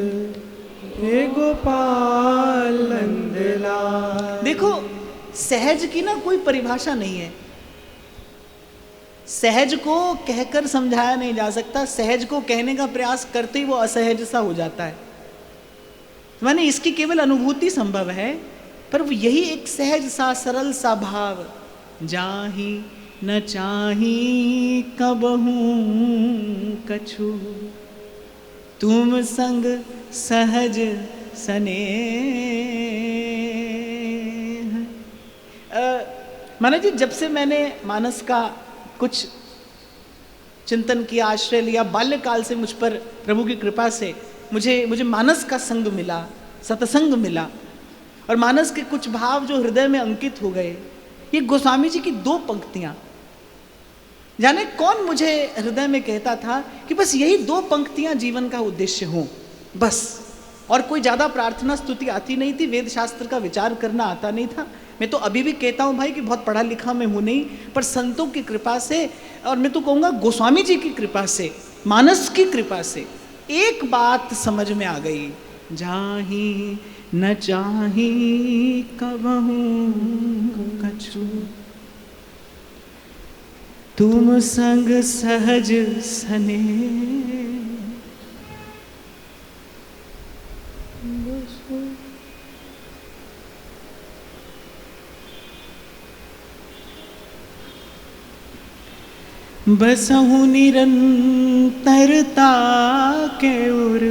हे गोपाल नंदलाल। देखो सहज की ना कोई परिभाषा नहीं है, सहज को कहकर समझाया नहीं जा सकता, सहज को कहने का प्रयास करते ही वो असहज सा हो जाता है। माने इसकी केवल अनुभूति संभव है, पर वो यही एक सहज सा सरल सा भाव, जाही न चाही कबहू कछु, तुम संग सहज सनेह। माना जी, जब से मैंने मानस का कुछ चिंतन किया, आश्रय लिया, बाल्यकाल से मुझ पर प्रभु की कृपा से मुझे मानस का संग मिला, सत्संग मिला, और मानस के कुछ भाव जो हृदय में अंकित हो गए। ये गोस्वामी जी की 2 पंक्तियां, जाने कौन मुझे हृदय में कहता था कि बस यही 2 पंक्तियां जीवन का उद्देश्य हो, बस, और कोई ज़्यादा प्रार्थना स्तुति आती नहीं थी, वेद शास्त्र का विचार करना आता नहीं था। मैं तो अभी भी कहता हूँ भाई कि बहुत पढ़ा लिखा मैं हूँ नहीं, पर संतों की कृपा से, और मैं तो कहूँगा गोस्वामी जी की कृपा से, मानस की कृपा से एक बात समझ में आ गई, जाही न चाही कबहू कछु, तुम संग सहज सने। बसहु निरंतरता के उर,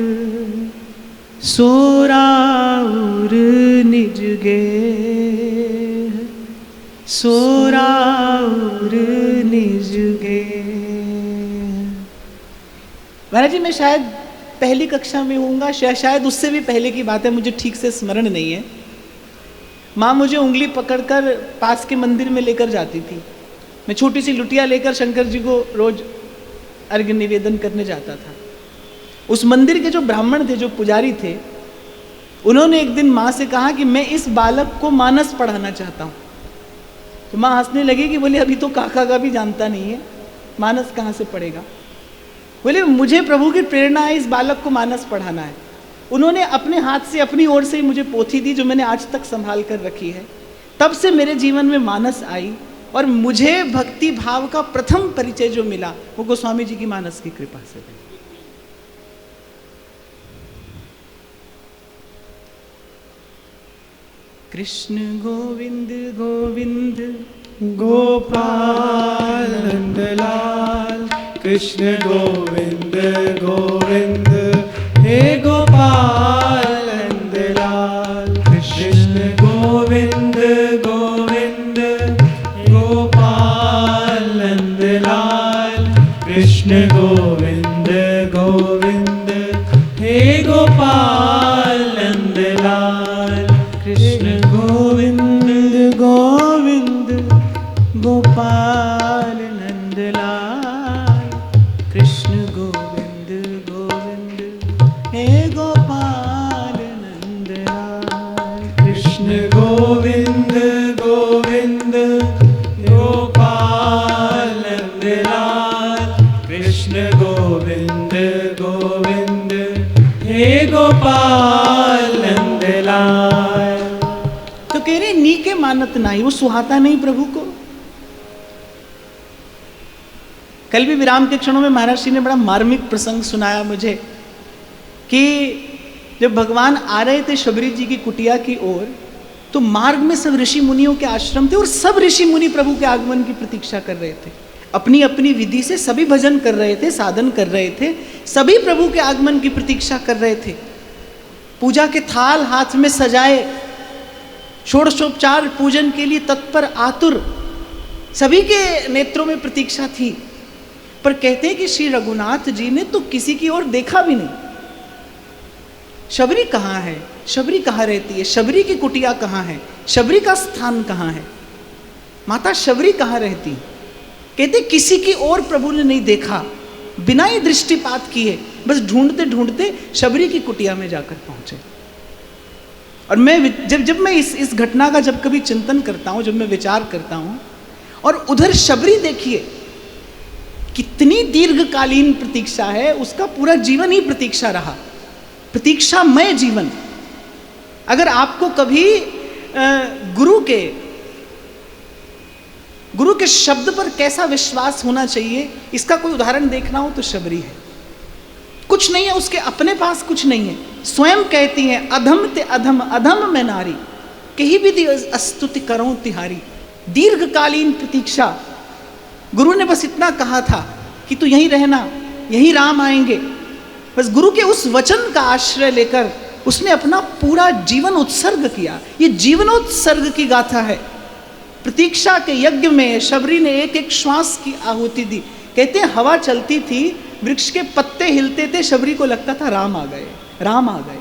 सोराउर निज गे, सोराउर निज गे। महाराज जी, मैं शायद पहली कक्षा में होऊंगा, शायद उससे भी पहले की बात है, मुझे ठीक से स्मरण नहीं है। माँ मुझे उंगली पकड़कर पास के मंदिर में लेकर जाती थी। मैं छोटी सी लुटिया लेकर शंकर जी को रोज अर्घ्य निवेदन करने जाता था। उस मंदिर के जो ब्राह्मण थे, जो पुजारी थे, उन्होंने एक दिन माँ से कहा कि मैं इस बालक को मानस पढ़ाना चाहता हूँ। तो माँ हंसने लगी कि बोले अभी तो काका का भी जानता नहीं है, मानस कहाँ से पढ़ेगा। बोले मुझे प्रभु की प्रेरणा है, इस बालक को मानस पढ़ाना है। उन्होंने अपने हाथ से, अपनी ओर से ही मुझे पोथी दी, जो मैंने आज तक संभाल कर रखी है। तब से मेरे जीवन में मानस आई, और मुझे भक्ति भाव का प्रथम परिचय जो मिला वो गोस्वामी जी की मानस की कृपा से है। कृष्ण गोविंद गोविंद गोपाल नंदलाल, कृष्ण गोविंद गोविंद हे गोपाल नंदलाल, कृष्ण गोविंद गोविंद गोपाल नंदलाल, कृष्ण गोविंद गोविंद हे गोपाल नंदलाल, कृष्ण गोविंद गोविंद गोपाल नंदलाल, कृष्ण गोविंद गोविंद गोविंद हे गोपाल नंदलाल। तो कह रहे नी के मानत नाही, वो सुहाता नहीं प्रभु को। कल भी विराम के क्षणों में महाराज जी ने बड़ा मार्मिक प्रसंग सुनाया मुझे कि जब भगवान आ रहे थे शबरी जी की कुटिया की ओर, तो मार्ग में सब ऋषि मुनियों के आश्रम थे और सब ऋषि मुनि प्रभु के आगमन की प्रतीक्षा कर रहे थे। अपनी अपनी विधि से सभी भजन कर रहे थे, साधन कर रहे थे, सभी प्रभु के आगमन की प्रतीक्षा कर रहे थे। पूजा के थाल हाथ में सजाए, षोडशोपचार पूजन के लिए तत्पर आतुर, सभी के नेत्रों में प्रतीक्षा थी। पर कहते हैं कि श्री रघुनाथ जी ने तो किसी की ओर देखा भी नहीं। शबरी कहाँ है, शबरी कहाँ रहती है, शबरी की कुटिया कहाँ है, शबरी का स्थान कहाँ है, माता शबरी कहाँ रहती। कहते किसी की ओर प्रभु ने नहीं देखा, बिना ही दृष्टिपात किए बस ढूंढते ढूंढते शबरी की कुटिया में जाकर पहुंचे। और मैं जब मैं इस घटना का जब कभी चिंतन करता हूं, जब मैं विचार करता हूं, और उधर शबरी देखिए कितनी दीर्घकालीन प्रतीक्षा है, उसका पूरा जीवन ही प्रतीक्षा रहा, प्रतीक्षामय जीवन। अगर आपको कभी गुरु के शब्द पर कैसा विश्वास होना चाहिए, इसका कोई उदाहरण देखना हो तो शबरी है। कुछ नहीं है उसके अपने पास, कुछ नहीं है। स्वयं कहती है अधम ते अधम अधम में नारी, कहीं भी स्तुति करो तिहारी। दीर्घकालीन प्रतीक्षा। गुरु ने बस इतना कहा था कि तू यहीं रहना, यहीं राम आएंगे। बस गुरु के उस वचन का आश्रय लेकर उसने अपना पूरा जीवन उत्सर्ग किया। ये जीवनोत्सर्ग की गाथा है। प्रतीक्षा के यज्ञ में शबरी ने एक एक श्वास की आहुति दी। कहते हैं हवा चलती थी, वृक्ष के पत्ते हिलते थे, शबरी को लगता था राम आ गए, राम आ गए।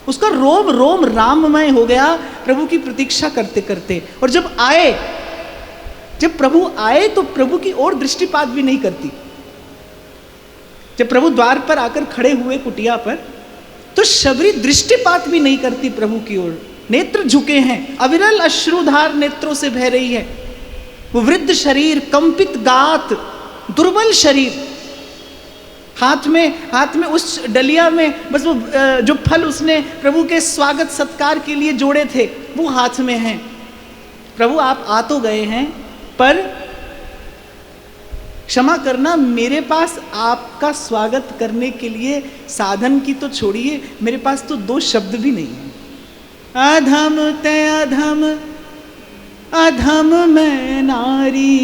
उसका रोम रोम राममय हो गया प्रभु की प्रतीक्षा करते करते। और जब प्रभु आए तो प्रभु की ओर दृष्टिपात भी नहीं करती। जब प्रभु द्वार पर आकर खड़े हुए कुटिया पर, तो शबरी दृष्टिपात भी नहीं करती प्रभु की ओर। नेत्र झुके हैं, अविरल अश्रुधार नेत्रों से बह रही है। वो वृद्ध शरीर, कंपित गात, दुर्बल शरीर, हाथ में उस डलिया में बस वो जो फल उसने प्रभु के स्वागत सत्कार के लिए जोड़े थे वो हाथ में हैं। प्रभु आप आ तो गए हैं, पर क्षमा करना, मेरे पास आपका स्वागत करने के लिए साधन की तो छोड़िए, मेरे पास तो दो शब्द भी नहीं है। अधम ते अधम अधम मैं नारी,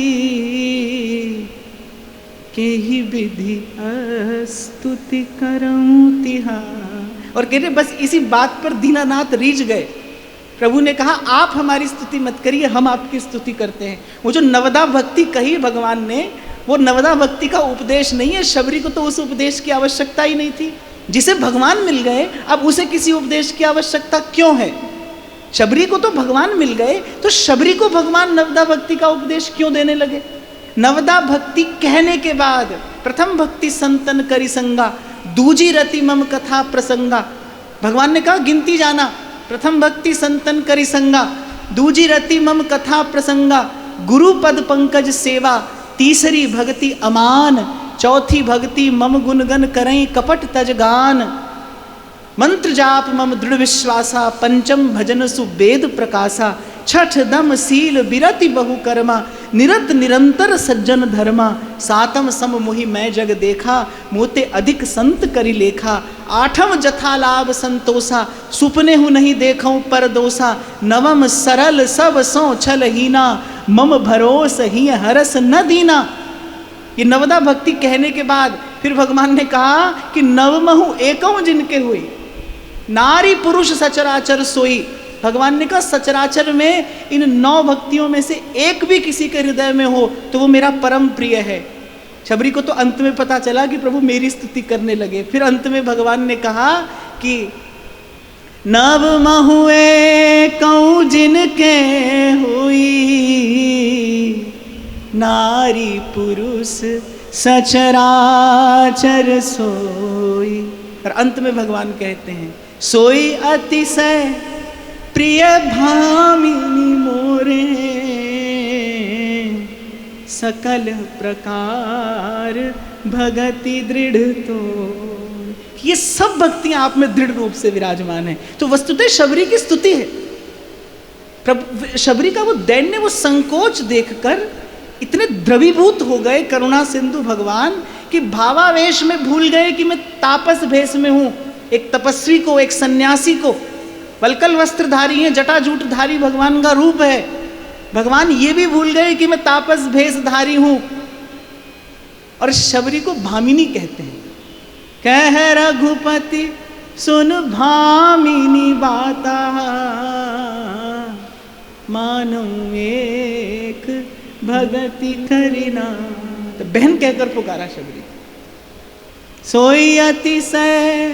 के ही विधि स्तुति करऊं तिहार। और कह रहे बस इसी बात पर दीनानाथ रीझ गए। प्रभु ने कहा आप हमारी स्तुति मत करिए, हम आपकी स्तुति करते हैं। वो जो नवदा भक्ति कही भगवान ने, वो नवदा भक्ति का उपदेश नहीं है। शबरी को तो उस उपदेश की आवश्यकता ही नहीं थी। जिसे भगवान मिल गए, अब उसे किसी उपदेश की आवश्यकता क्यों है? शबरी को तो भगवान मिल गए, तो शबरी को भगवान नवदा भक्ति का उपदेश क्यों देने लगे? नवदा भक्ति कहने के बाद प्रथम भक्ति संतन करी संगा, दूजी रति मम कथा प्रसंगा। भगवान ने कहा गिनती जाना, प्रथम भक्ति संतन करी संगा, दूजी रति मम कथा प्रसंगा, गुरु पद पंकज सेवा, तीसरी भक्ति अमान, चौथी भक्ति मम गुणगन करई कपट तज गान, मंत्र जाप मम दृढ़ विश्वासा, पंचम भजन सुवेद प्रकाशा, छठ दम सील बिरति बहु कर्मा, निरत निरंतर सज्जन धर्मा, सातम सम मोहि मैं जग देखा, मोते अधिक संत करी लेखा, आठम जथा लाभ संतोषा, सुपने हूँ नहीं देखऊं पर दोषा, नवम सरल सब सो छल हीना, मम भरोस ही हरस न दीना। ये नवदा भक्ति कहने के बाद फिर भगवान ने कहा कि नवमहु एकौ जिनके हुई, नारी पुरुष सचराचर सोई। भगवान ने कहा सचराचर में इन 9 भक्तियों में से एक भी किसी के हृदय में हो तो वो मेरा परम प्रिय है। शबरी को तो अंत में पता चला कि प्रभु मेरी स्तुति करने लगे। फिर अंत में भगवान ने कहा कि नवमहु एकौ जिनके हुई, नारी पुरुष सचराचर सोई। और अंत में भगवान कहते हैं सोई अतिशय प्रिय भामिनी मोरे, सकल प्रकार भगति दृढ़ तो। ये सब भक्तियां आप में दृढ़ रूप से विराजमान है। तो वस्तुतः शबरी की स्तुति है। प्रभु शबरी का वो दैन्य, वो संकोच देखकर इतने द्रवीभूत हो गए करुणा सिंधु भगवान कि भावावेश में भूल गए कि मैं तापस भेष में हूं। एक तपस्वी को, एक सन्यासी को, वल्कल वस्त्रधारी है, जटाजूटधारी भगवान का रूप है। भगवान ये भी भूल गए कि मैं तापस भेषधारी हूं। और शबरी को भामिनी कहते हैं। कह रघुपति सुन भामिनी बाता, मानो एक भगति करिना। तो बहन कहकर पुकारा शबरी। सोई अतिशय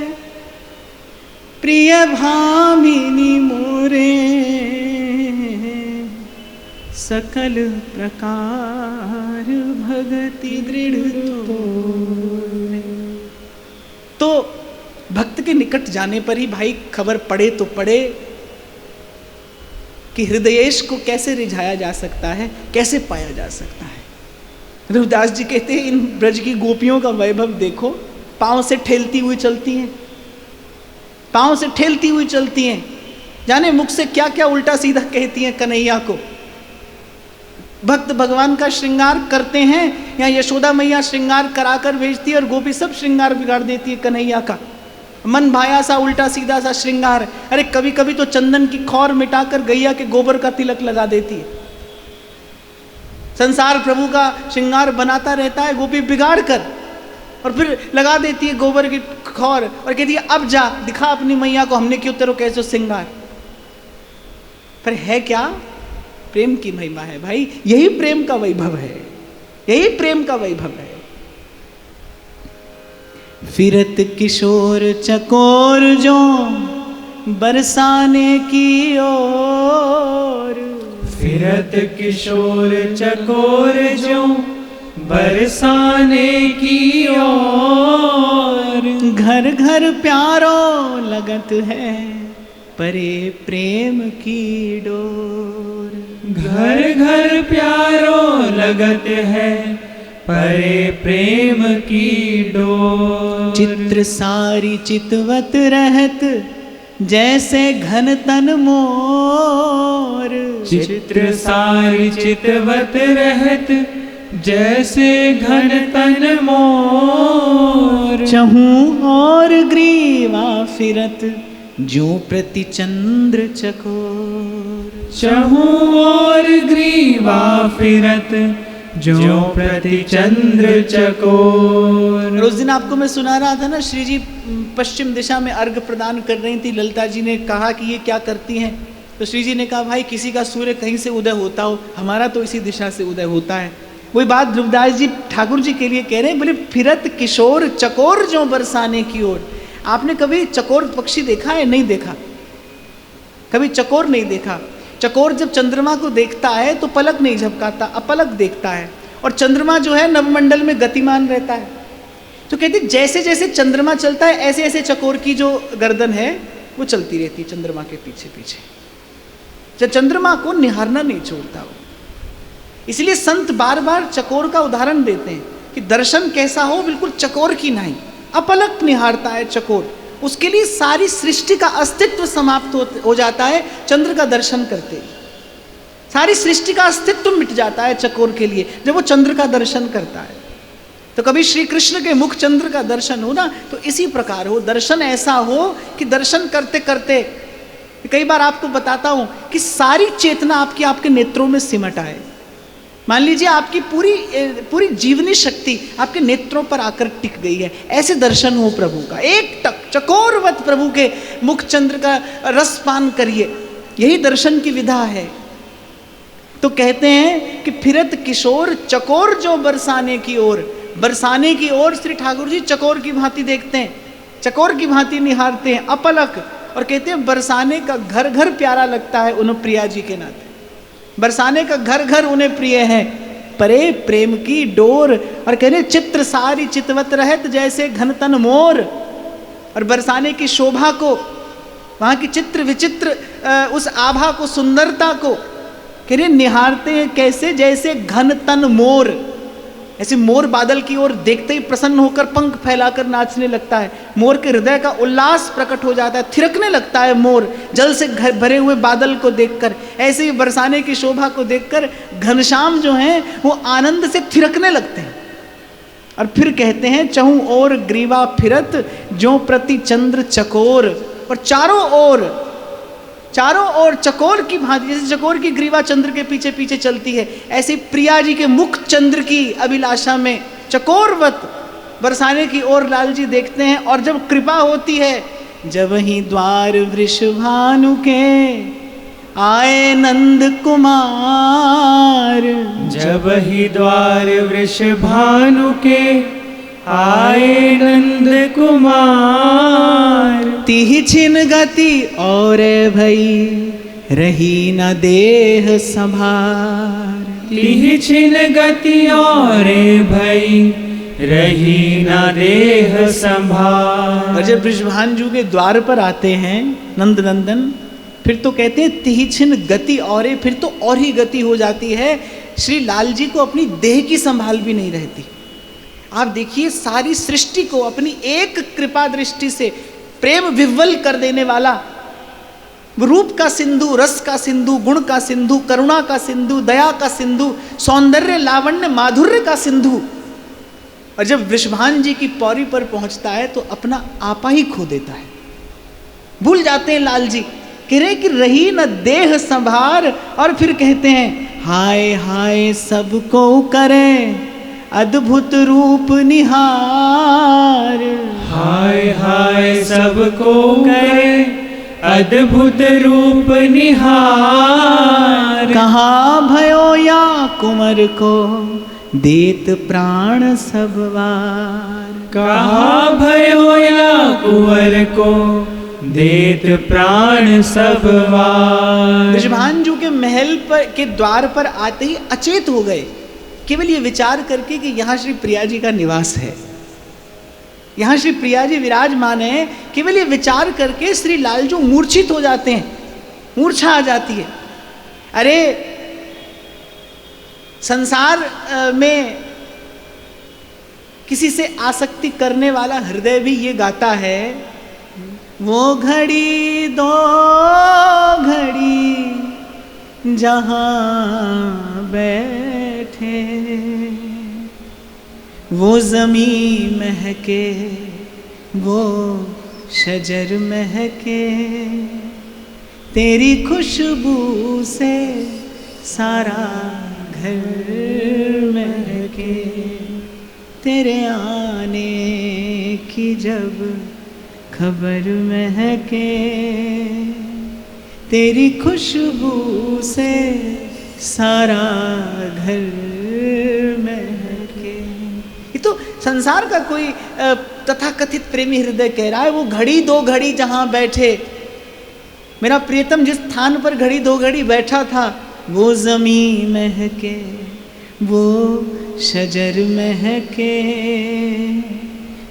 प्रिय भामिनी मोरे, सकल प्रकार भगति दृढ़ तोरे। तो भक्त के निकट जाने पर ही भाई खबर पड़े तो पड़े कि हृदयेश को कैसे रिझाया जा सकता है, कैसे पाया जा सकता है। ध्रुवदास जी कहते हैं इन ब्रज की गोपियों का वैभव देखो, पांव से ठेलती हुई चलती हैं, पांव से ठेलती हुई चलती हैं, जाने मुख से क्या क्या उल्टा सीधा कहती हैं कन्हैया को। भक्त भगवान का श्रृंगार करते हैं, या यशोदा मैया श्रृंगार कराकर भेजती है और गोपी सब श्रृंगार बिगाड़ देती है कन्हैया का। मन भाया सा उल्टा सीधा सा श्रृंगार। अरे कभी कभी तो चंदन की खौर मिटाकर गैया के गोबर का तिलक लगा देती है। संसार प्रभु का श्रृंगार बनाता रहता है गोपी बिगाड़ कर, और फिर लगा देती है गोबर की खौर और कहती है अब जा दिखा अपनी मैया को, हमने क्यों तेरे कैसे श्रृंगार। पर है क्या? प्रेम की महिमा है भाई। यही प्रेम का वैभव है, यही प्रेम का वैभव है। फिरत किशोर चकोर जो बरसाने की ओर, फिरत किशोर चकोर जो बरसाने की ओर, घर घर प्यारो लगत है परे प्रेम की डोर। घर घर प्यारो लगत है परे प्रेम की डोर। चित्र सारी चितवत रहत जैसे घन तन मोर, चित्र सारी चितवत रहत जैसे घन तन मोर। चहूँ और ग्रीवा फिरत जो प्रति चंद्र चकोर, चहूँ और ग्रीवा फिरत जो प्रति चंद्र चकोर। उस दिन आपको मैं सुना रहा था ना, श्री जी पश्चिम दिशा में अर्घ प्रदान कर रही थी। ललिता जी ने कहा कि ये क्या करती हैं, तो श्री जी ने कहा भाई किसी का सूर्य कहीं से उदय होता हो, हमारा तो इसी दिशा से उदय होता है। वही बात ध्रुवदास जी ठाकुर जी के लिए कह रहे हैं, बोले फिरत किशोर चकोर जो बरसाने की ओर। आपने कभी चकोर पक्षी देखा है? नहीं देखा, कभी चकोर नहीं देखा। चकोर जब चंद्रमा को देखता है तो पलक नहीं झपकाता, अपलक देखता है, और चंद्रमा जो है नवमंडल में गतिमान रहता है। तो कहते जैसे जैसे चंद्रमा चलता है ऐसे ऐसे चकोर की जो गर्दन है वो चलती रहती है चंद्रमा के पीछे पीछे, जब चंद्रमा को निहारना नहीं छोड़ता वो। इसलिए संत बार बार चकोर का उदाहरण देते हैं कि दर्शन कैसा हो, बिल्कुल चकोर की नहीं, अपलक निहारता है चकोर। उसके लिए सारी सृष्टि का अस्तित्व समाप्त हो जाता है चंद्र का दर्शन करते। सारी सृष्टि का अस्तित्व मिट जाता है चकोर के लिए जब वो चंद्र का दर्शन करता है। तो कभी श्री कृष्ण के मुख चंद्र का दर्शन हो ना, तो इसी प्रकार हो, दर्शन ऐसा हो कि दर्शन करते करते, कई बार आपको बताता हूं कि सारी चेतना आपकी आपके नेत्रों में सिमट आए। मान लीजिए आपकी पूरी जीवनी शक्ति आपके नेत्रों पर आकर टिक गई है, ऐसे दर्शन हो प्रभु का। एक टक चकोरवत प्रभु के मुख चंद्र का रस पान करिए, यही दर्शन की विधा है। तो कहते हैं कि फिरत किशोर चकोर जो बरसाने की ओर, बरसाने की ओर श्री ठाकुर जी चकोर की भांति देखते हैं, चकोर की भांति निहारते हैं अपलक, और कहते हैं बरसाने का घर घर प्यारा लगता है उन प्रिया जी के नाते। बरसाने का घर घर उन्हें प्रिय है, परे प्रेम की डोर। और कहते चित्र सारी चितवत रहत जैसे घनतन मोर। और बरसाने की शोभा को, वहाँ की चित्र विचित्र उस आभा को, सुंदरता को कह रहे निहारते हैं कैसे, जैसे घन तन मोर। ऐसे मोर बादल की ओर देखते ही प्रसन्न होकर पंख फैलाकर नाचने लगता है। मोर के हृदय का उल्लास प्रकट हो जाता है, थिरकने लगता है मोर जल से भरे हुए बादल को देखकर। ऐसे ही बरसाने की शोभा को देखकर घनश्याम जो हैं वो आनंद से थिरकने लगते हैं। और फिर कहते हैं चहु ओर ग्रीवा फिरत ज्यों प्रति चंद्र चकोर। और चारों ओर चकोर की भांति, जैसे चकोर की ग्रीवा चंद्र के पीछे पीछे चलती है, ऐसे प्रिया जी के मुख चंद्र की अभिलाषा में चकोरवत बरसाने की ओर लाल जी देखते हैं। और जब कृपा होती है, जब ही द्वार वृषभानु के आए नंद कुमार, जब ही द्वार वृषभानु के आए नंद कुमार। तिहि छिन गति और भई रही न देह संभार। तिहि छिन गति और भई रही न देह संभार। और जब वृषभानु के द्वार पर आते हैं नंद नंदन, फिर तो कहते हैं तिहि छिन गति और, फिर तो और ही गति हो जाती है। श्री लाल जी को अपनी देह की संभाल भी नहीं रहती। आप देखिए सारी सृष्टि को अपनी एक कृपा दृष्टि से प्रेम विह्वल कर देने वाला, रूप का सिंधु, रस का सिंधु, गुण का सिंधु, करुणा का सिंधु, दया का सिंधु, सौंदर्य लावण्य माधुर्य का सिंधु। और जब वृषभान जी की पौरी पर पहुंचता है तो अपना आपा ही खो देता है। भूल जाते हैं लाल जी, कह रहे कि रही न देह संभार। और फिर कहते हैं हाय हाय सबको करे अद्भुत रूप निहार। हाय हाय सबको करे अद्भुत रूप निहार। कहाँ भयो या कुंवर को देत प्राण सब वार। कहाँ भयो या कुंवर को देत प्राण सब वार। वृषभानु के महल पर के द्वार पर आते ही अचेत हो गए, केवल ये विचार करके कि यहाँ श्री प्रिया जी का निवास है, यहाँ श्री प्रिया जी विराजमान है। केवल ये विचार करके श्री लाल जो मूर्छित हो जाते हैं, मूर्छा आ जाती है। अरे संसार में किसी से आसक्ति करने वाला हृदय भी ये गाता है, वो घड़ी दो घड़ी जहाँ बैठे, वो ज़मीं महके वो शजर महके, तेरी खुशबू से सारा घर महके, तेरे आने की जब खबर महके, तेरी खुशबू से सारा घर महके। ये तो संसार का कोई तथाकथित प्रेमी हृदय कह रहा है, वो घड़ी दो घड़ी जहाँ बैठे, मेरा प्रियतम जिस स्थान पर घड़ी दो घड़ी बैठा था, वो ज़मीं महके वो शजर महके,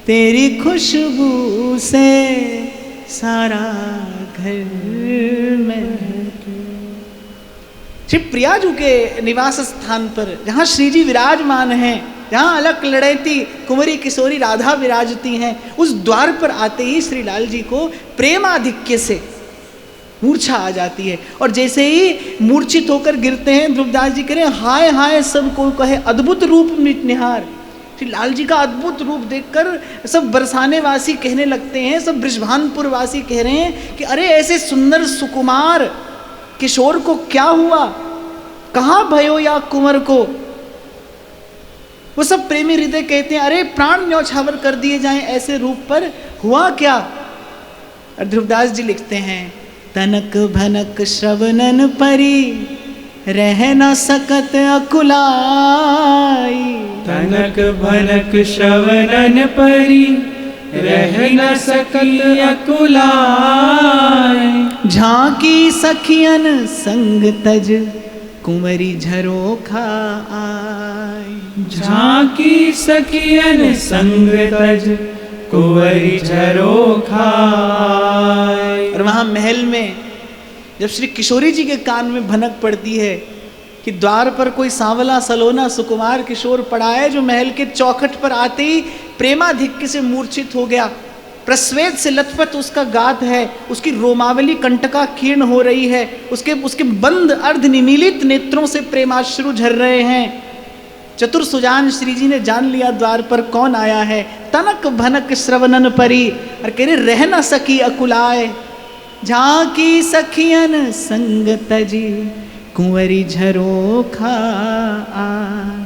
तेरी खुशबू से सारा घर महके। श्री प्रियाजू के निवास स्थान पर जहाँ श्री जी विराजमान हैं, जहाँ अलक लड़ैती कुंवरी किशोरी राधा विराजती हैं, उस द्वार पर आते ही श्री लाल जी को प्रेमाधिक्य से मूर्छा आ जाती है। और जैसे ही मूर्छित होकर गिरते हैं, ध्रुवदास जी कह रहे हैं हाय हाय सबको कहे अद्भुत रूप निहार। श्री लाल जी का अद्भुत रूप देखकर सब बरसाने वासी कहने लगते हैं, सब बृषभानपुर वासी कह रहे हैं कि अरे ऐसे सुंदर सुकुमार किशोर को क्या हुआ, कहाँ भयो या कुंवर को। वो सब प्रेमी हृदय कहते हैं अरे प्राण न्यौछावर कर दिए जाएं ऐसे रूप पर, हुआ क्या। और ध्रुवदास जी लिखते हैं तनक भनक श्रवणन परी रह न सकत अकुलाई, तनक भनक श्रवणन परी रह न सकत अकुलाई, झांकी सखियन संग तज कुंवरी झरोखा आय, झांकी सखियन संग तज कुंवरी झरोखा आय। और वहाँ महल में जब श्री किशोरी जी के कान में भनक पड़ती है कि द्वार पर कोई सांवला सलोना सुकुमार किशोर पड़ा है जो महल के चौखट पर आते ही प्रेमाधिक्य से मूर्छित हो गया, प्रस्वेद से लथपथ उसका गात है, उसकी रोमावली कंटका कीर्ण हो रही है, उसके बंद अर्ध निमीलित नेत्रों से प्रेमाश्रु झर रहे हैं। चतुर सुजान श्री जी ने जान लिया द्वार पर कौन आया है। तनक भनक श्रवणन परी, और कह रहे रह न सकी अकुलाए, झांकी सखियन संग तजी कुंवरी झरोखा आए।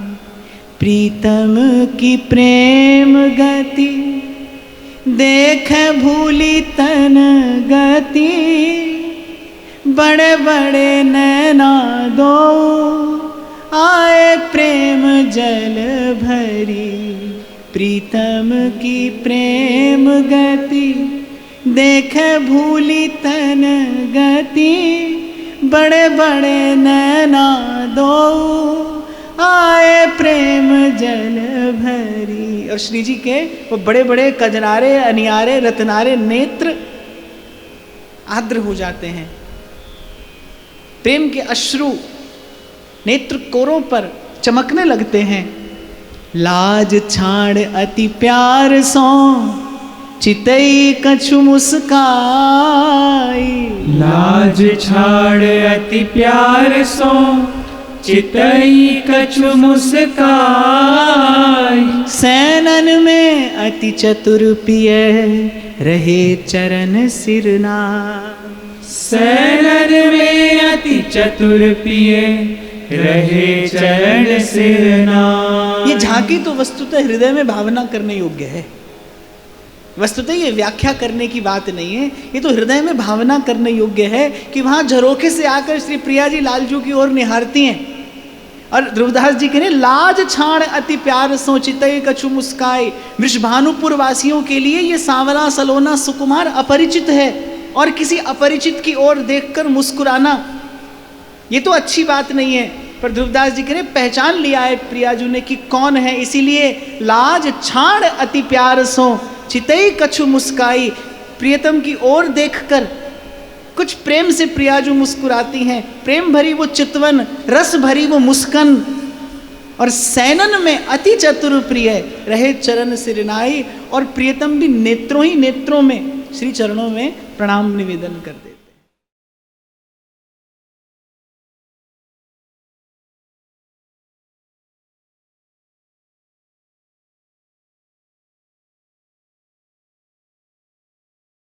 प्रीतम की प्रेम गति देख भूली तन गति, बड़े बड़े नैना दो आए प्रेम जल भरी। प्रीतम की प्रेम गति देख भूली तन गति, बड़े बड़े नैना दो आए प्रेम जल भरी। और श्री जी के वो बड़े बड़े कजरारे अनियारे रत्नारे नेत्र आर्द्र हो जाते हैं, प्रेम के अश्रु नेत्र कोरों पर चमकने लगते हैं। लाज छाड़ अति प्यार सो चितई कछु मुस्काई। लाज छाड़ अति प्यार सो चितई कछु मुस्काई। सैनन में अति चतुर पिय रहे चरण सिरना। सैनन में अति चतुर पिय रहे चरण सिरना। ये झांकी तो वस्तुतः हृदय में भावना करने योग्य है, वस्तुतः ये व्याख्या करने की बात नहीं है, ये तो हृदय में भावना करने योग्य है कि वहां झरोखे से आकर श्री प्रिया जी लालजू की ओर निहारती हैं। और ध्रुवदास जी कह रहे लाज छाड़ अति प्यार सोचिते कछु मुस्काए। वृषभानुपुर वासियों के लिए ये सांवला सलोना सुकुमार अपरिचित है, और किसी अपरिचित की ओर देखकर मुस्कुराना ये तो अच्छी बात नहीं है। पर ध्रुवदास जी कह रहे पहचान लिया है प्रियाजू ने कि कौन है, इसीलिए लाज छाड़ अति प्यार सो चितई कछु मुस्काई। प्रियतम की ओर देखकर कुछ प्रेम से प्रियाजू मुस्कुराती हैं, प्रेम भरी वो चितवन, रस भरी वो मुस्कन। और सैनन में अति चतुर प्रिय रहे चरण सिरनाई। और प्रियतम भी नेत्रों ही नेत्रों में श्री चरणों में प्रणाम निवेदन करते।